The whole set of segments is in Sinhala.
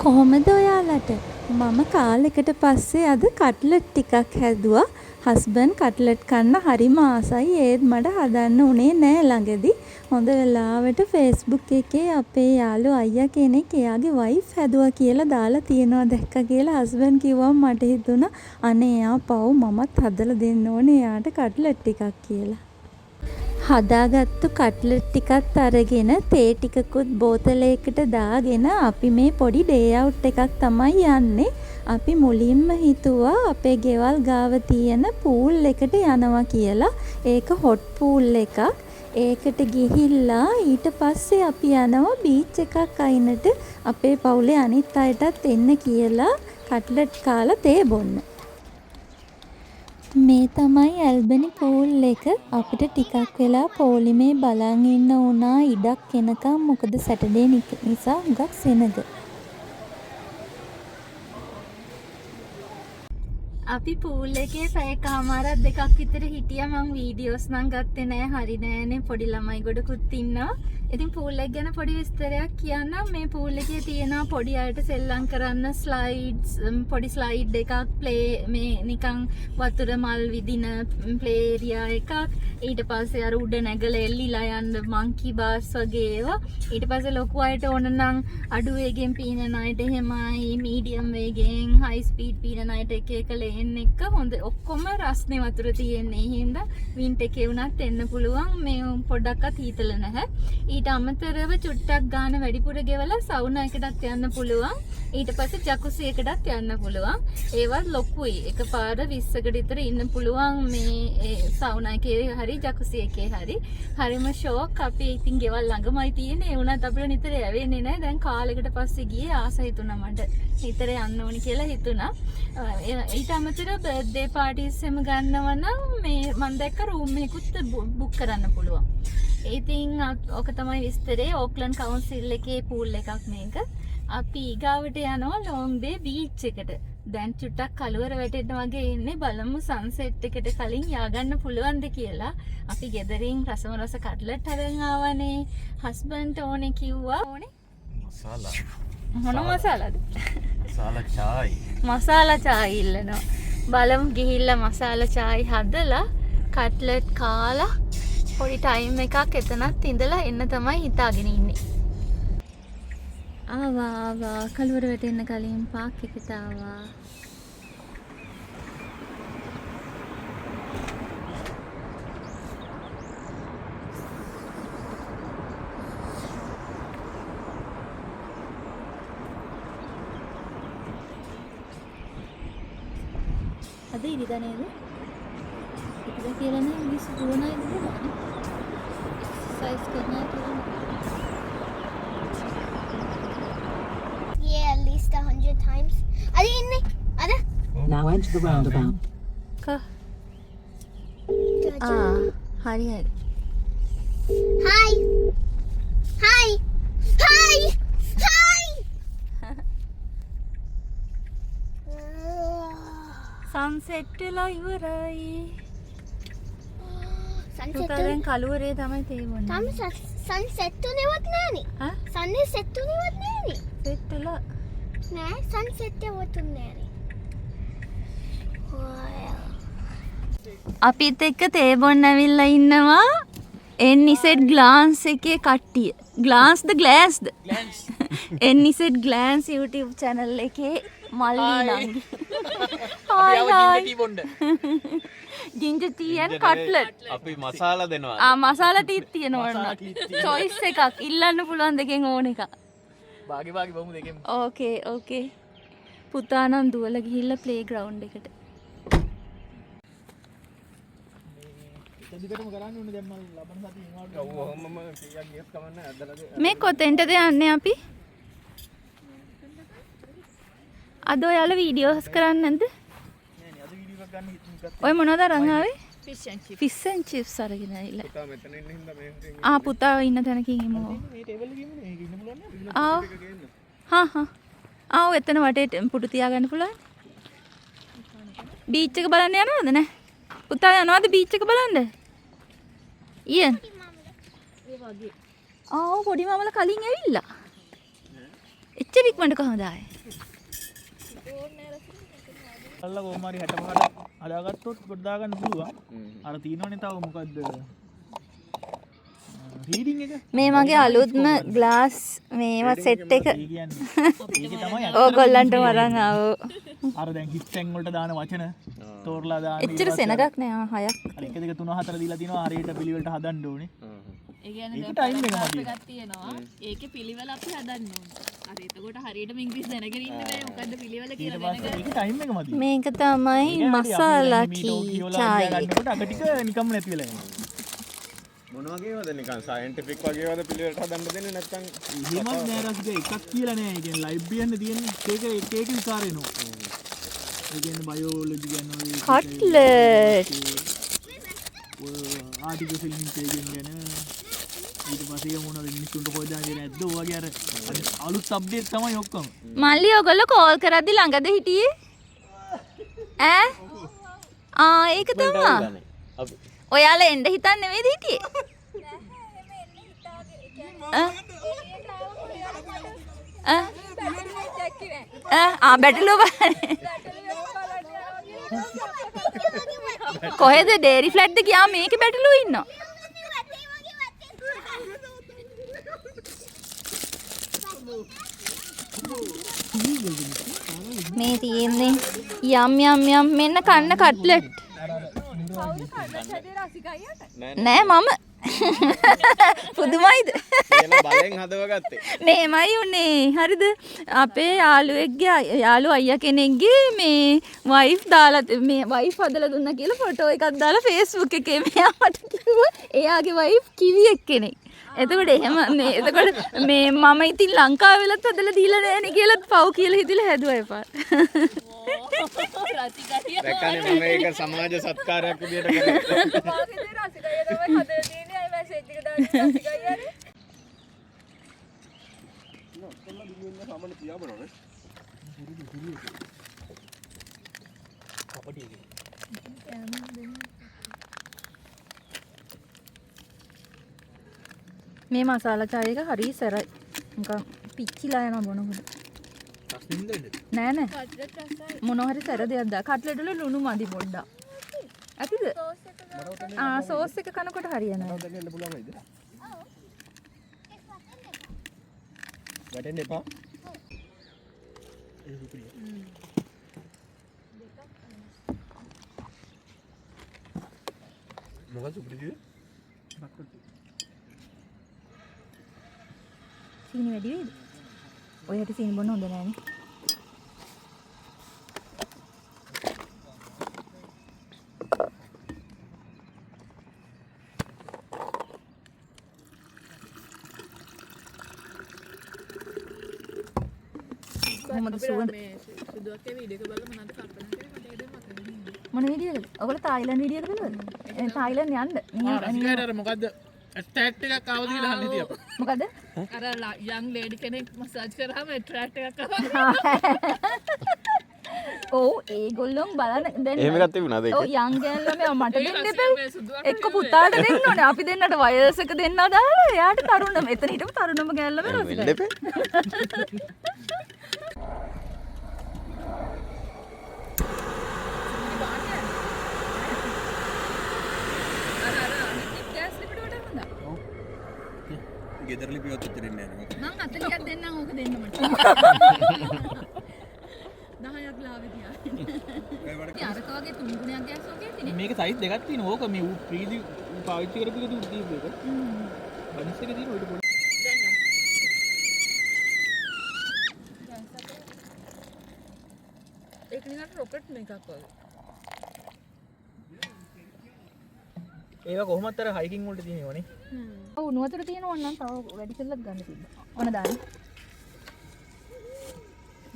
කොහොමද ඔයාලට? මම කාලෙකට පස්සේ අද කට්ලට් ටිකක් හැදුවා. හස්බන්ඩ් කට්ලට් කන්න හරිම ආසයි. ඒත් මට හදන්න උනේ නෑ ළඟදී. හොඳ වෙලාවට Facebook එකේ අපේ යාළු අයියා කෙනෙක් එයාගේ වයිෆ් හැදුවා කියලා දාලා තියනවා දැක්කා කියලා හස්බන්ඩ් කිව්වම මට හිතුණා අනේ එයා පව් මමත් හදලා දෙන්න ඕනේ එයාට කට්ලට් ටිකක් කියලා. හදාගත්තු කට්ලට් ටිකත් අරගෙන තේ ටිකකුත් බෝතලයකට දාගෙන අපි මේ පොඩි ඩේ අවුට් එකක් තමයි යන්නේ. අපි මුලින්ම හිතුවා අපේ ගෙවල් ගාව තියෙන පූල් එකට යනවා කියලා. ඒක හොට් පූල් එකක්. ඒකට ගිහිල්ලා ඊට පස්සේ අපි යනවා බීච් එකක් අයිනට අපේ පවුලේ අනිත් අයටත් එන්න කියලා කට්ලට් කාලා තේ බොන්න. මේ තමයි ඇල්බනි පූල් එක. අපිට ටිකක් වෙලා පොලිමේ බලන් ඉන්න උනා ඉඩක් එනකම්. මොකද සැටර්ඩේ නිසා හුඟක් සෙනග. අපි පූල් එකේ පැයකමාරක් දෙකක් විතර හිටියා. මම වීඩියෝස් නම් ගත්තේ නෑ. හරි නෑනේ. පොඩි ළමයි ගොඩකුත් ඉන්නවා. ඉතින් පූල් එක ගැන පොඩි විස්තරයක් කියන්නම්. මේ පූල් එකේ තියෙනවා පොඩි අයට සෙල්ලම් කරන්න ස්ලයිඩ්ස්, පොඩි ස්ලයිඩ් එකක්, ප්ලේ මේ නිකන් වතුර මල් විදින ප්ලේ ඒරියා එකක්. ඊට පස්සේ අර උඩ නැගලා එල්ලිලා යන්න මංකි බාස් වගේ ඒවා. ඊට පස්සේ ලොකු අයට ඕන නම් අඩු වේගෙන් පීනන අයට එහෙමයි, මීඩියම් වේගෙන්, හයි ස්පීඩ් පීනන අයට එක එක ලේන් එක හොඳ ඔක්කොම රස්නේ වතුර තියෙන්නේ. හින්දා වින්ට් එකේ වුණත් එන්න පුළුවන්. මේ පොඩ්ඩක්වත් හීතල නැහැ. ඊට අමතරව චුට්ටක් ගාන වැඩිපුර ගෙවලා සවුනා එකටත් යන්න පුළුවන්. ඊට පස්සේ ජකුසි එකටත් යන්න පුළුවන්. ඒවත් ලොකුයි. එකපාර 20කට විතර ඉන්න පුළුවන් මේ සවුනා එකේ හරි ජකුසි එකේ හරි. හරිම ෂෝක්. අපි ඉතින් ගෙවල් ළඟමයි තියෙන්නේ. ඒ වුණත් අපිට නිතර යවෙන්නේ නැහැ. දැන් කාලෙකට පස්සේ ගියේ ආස හිතුණා මට. නිතර යන්න ඕනි කියලා හිතුණා. ඊට අමතරව බර්ත්ඩේ පාටිස් එහෙම ගන්නව නම් මේ මම දැක්ක රූම් එකකුත් බුක් කරන්න පුළුවන්. ඉතින් ඔක තමයි විස්තරේ. ඕක්ලන්ඩ් කවුන්සිල් එකේ පූල් එකක් මේක. අපි ඊගාවට යනවා ලොං බේ බීච් එකට. දැන් චුට්ටක් කළුවර වැටෙන්න වගේ ඉන්නේ. බලමු සන්සෙට් එකට කලින් ය아가න්න පුළුවන්ද කියලා. අපි ගෙදරින් රසම රස කට්ලට් හදන් ආවනේ. හස්බන්ඩ් ඕනේ කිව්වා. ඕනේ මසාලා. මොන මසාලාද? මසාලා චායි. මසාලා චායි ඉල්ලනවා. බලමු ගිහිල්ලා මසාලා චායි හදලා කට්ලට් කාලා පොඩි ටයිම් එකක් එතනත් ඉඳලා එන්න තමයි හිතාගෙන ඉන්නේ. ආවා කළුවර වැටෙන්න කලින් පාක් එකට ආවා. අද ඉරිදා නේද? ඉතින් කියලා නේ මිස් දුවනයි දුවනවා. Size කරනවා කියලා. Yeah, at least 100 times. Are you in me? Ada? Now enter the roundabout. Ka. Hari. Hi. Hi. Hi. Hi. Sunset වෙලා ඉවරයි. Sunset දැන් කළුවරේ තමයි තේමන්නේ. තාම sunset උනේවත් නෑනේ. හා? sunset උනේවත් නෑනේ. සෙට් වෙලා නෑ sunset එකවත් නෑනේ. අපිත් එක්ක තේ බොන්න ඇවිල්ලා ඉන්නවා. එන්නිසෙට් ග්ලාන්ස් එකේ කට්ටිය. ග්ලාන්ස්ද ග්ලාස්ද? ග්ලාන්ස්. එන්නිසෙට් ග්ලාන්ස් YouTube channel එකේ මල්ලි නංගි. Hi. ginger tea and cutlet. අපි මසාලා දෙනවා. මසාලා ටීත් තියෙනවා නේද? choice එකක් ඉල්ලන්න පුළුවන් දෙකෙන් ඕන එකක්. භාගි බොමු දෙකෙන්. ඕකේ. පුතා නම් දුවලා ගිහිල්ලා ප්ලේ ග්‍රවුන්ඩ් එකට. දිගටම කරන්න ඕනේ දැන් මම ලබන සතියේ ඉන්නවා. ඔව් ඔහොමම කීයක් ගියත් කමන්නේ අදලා මේ කොතෙන්ටද යන්නේ අපි? අද ඔයාලා වීඩියෝස් කරන්නේ නැද්ද? නෑ නේ අද වීඩියෝ එකක් ගන්න හිතුවා. ඔය මොනවද අරන් ආවේ? ෆිෂ් ඇන්ඩ් චිප්ස් අරගෙන ආවිල්ලා. පුතා ඉන්න තැනකින් ඉමු. මේ ටේබල් එකේ ඉන්නේ. මේක ඉන්න පුළුවන් නේද? හා. එතන වටේ පුටු තියාගන්න පුළුවන්. බීච් එක බලන්න යනවද නෑ? පුතා යනවද බීච් එක බලන්න? ඊයන්. ඒ වගේ. පොඩි මාමලා කලින් ඇවිල්ලා. එච්චර ඉක්මනට කොහමද ආයේ? අල්ල කොහොමරි 65කට හදාගත්තොත් කොට දාගන්න පුළුවන්. අර තියෙනවනේ තව මොකද්ද? රීඩින් එක. මේ මගේ අලුත්ම ග්ලාස් මේවා සෙට් එක. ඒ කියන්නේ ඒක තමයි ඕගොල්ලන්ට වරන් ආවෝ. අර දැන් හිස් ටැන් වලට දාන වචන තෝරලා දාන්න. එච්චර සෙනගක් නෑ 6ක්. අර 1 2 3 4 දීලා තිනවා හරියට පිළිවෙලට හදන්න ඕනේ. ඒ කියන්නේ ඒක ටයිම් එක මදි. එකක් තියෙනවා. ඒකේ පිළිවෙල අපි හදන්න ඕනේ. අර එතකොට හරියටම ඉංග්‍රීසි දැනගෙන ඉන්න බෑ. මොකද්ද පිළිවෙල ඊට කියලා පස්සේ දැනගන්න. ඒක ටයිම් එක මදි. මේක තමයි මසාලා කී චායි. ගන්නකොට අග ටික නිකම්ම නැති වෙලා යනවා. මොන වගේවද නිකන් සයන්ටිෆික් වගේවද පිළිවෙලට හදන්න දෙන්නේ නැත්නම් එහෙමත් නෑ රසික එකක් කියලා නෑ. ඒ කියන්නේ ලයිබ්‍රරියෙන් තියෙන්නේ ඒක එක විකාර වෙනවා. ඒ කියන්නේ බයෝලොජි ගැන කට්ලට්. ආටිකල් ඉන්ටෙලිජන්ස් ගැන ඊට පස්සේ මොනවද මිනිස්සුන්ට හොයදාගෙන නැද්ද ඔය වගේ අර අලුත් අප්ඩේට් තමයි ඔක්කොම. මල්ලි ඔයගොල්ලෝ කෝල් කරද්දි ළඟද හිටියේ? ඈ? ඒක තමයි. ඔයාලා එන්න හිතන්නේ නෙවෙයිද හිටියේ? බැටළුව කොහෙද ඩේරි ෆ්ලැට්ද ගියාම මේකේ බැටළුව ඉන්නවා. මේ තියෙන්නේ යම් මෙන්න කන්න කට්ලට්. නෑ මම පුදුමයිද? බලෙන් හදවගත්තේ. මේමයි උනේ. හරිද? අපේ යාළුවෙක්ගේ අයියා කෙනෙක්ගේ මේ වයිෆ් දාලා මේ වයිෆ් හදලා දුන්නා කියලා ෆොටෝ එකක් දාලා Facebook එකේ මෙයා මට කිව්වා එයාගේ වයිෆ් කිවියෙක් කෙනෙක්. එතකොට එහෙම මේ එතකොට මේ මම ඉතින් ලංකාවෙලත් හදලා දීලා නෑනේ කියලා පව් කියලා හිතලා හැදුවා එපා. දැක්කනේ මම ඒක සමාජ සත්කාරයක් විදියට කරා. මේ මසාලා චාය එක හරි සරයි. නිකන් පිච්චිලා යනවා බොනකොට. නෑ නෑ. මොනවා හරි සැර දෙයක් දා. කට්ලට් වල ලුණු මදි පොඩ්ඩක්. ඇතිද? සෝස් එක කනකොට හරියනවා. දෙන්න පුළුවන් වයිද? වැටෙන්න එපා. මොකද සුපිරිද? සීනි වැඩි වේද? ඔය හැටි සීනි බොන්න හොඳ නෑනේ. කොහොමද සුවඳ? සුදුවක්ගේ වීඩියෝ එක බලලා මොනවද කල්පනා කරේ මට ඒක මතක නෑ. මොන වීඩියෝද? ඔයගොල්ලෝ තායිලන්ඩ් වීඩියෝ එක බලනවද? තායිලන්ඩ් යන්න. රසිකයට අර මොකද්ද ස්ටෑට් එකක් ආවද කියලා අහන්න හිටියා. මොකද? අර යන් ලේඩි කෙනෙක් මසාජ් කරාම ඇට්‍රැක්ට් එකක් ආවා. ඔව් ඒගොල්ලෝ බලන්න දැන් එහෙම එකක් තිබුණාද ඒක? ඔව් යන් ගෑල්ලා මේ මට දෙන්න එපා. එක්ක පුතාට දෙන්න ඕනේ. අපි දෙන්නට වයස් එක දෙන්නා දාලා එයාට තරුණ මෙතන හිටපු තරුණම ගෑල්ලා මේ රසිකයි. ගෙදර ලිපියොත් උත්තරින්නේ නැහැ නේ. මං 40ක් දෙන්නම් ඕක දෙන්න මට. 10ක් ලාවේ තියාගෙන. අරක වගේ 3 ගුණයක් ගෑස් වගේ තියෙන්නේ. මේක සයිස් දෙකක් තියෙනවා. ඕක මේ ප්‍රීති පාවිච්චි කරපු එක දීපු එක. බනිස් එකේ තියෙන ඔය පොඩි ඒක නිකන් රොකට් මේකක් වගේ. ඒවා කොහොමද අර හයිකින් වලට තියෙනවනේ. ඔව් නුවතට තියෙන ඕන නම් තව වැඩි කරලා ගන්න තිබ්බා. ඕන දාන්න.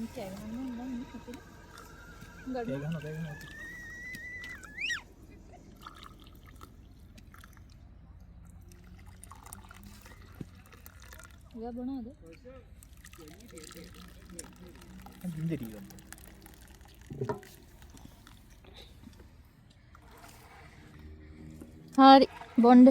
ඒ ගහනවා. ඔයා බොනවද? දින්දෙටි ගන්න. හරි බොණ්ඩ.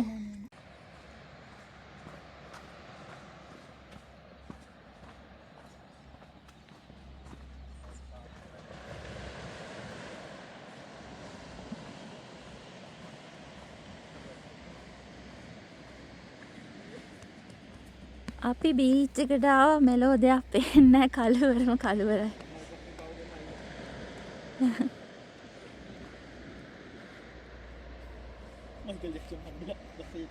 අපි බීච් එකට ආවා මෙලෝ දෙයක් පේන්නේ නැහැ කළුවරම කළුවරයි. මයිකල් ජැක්සන් හම්බෙලා දැක්කේ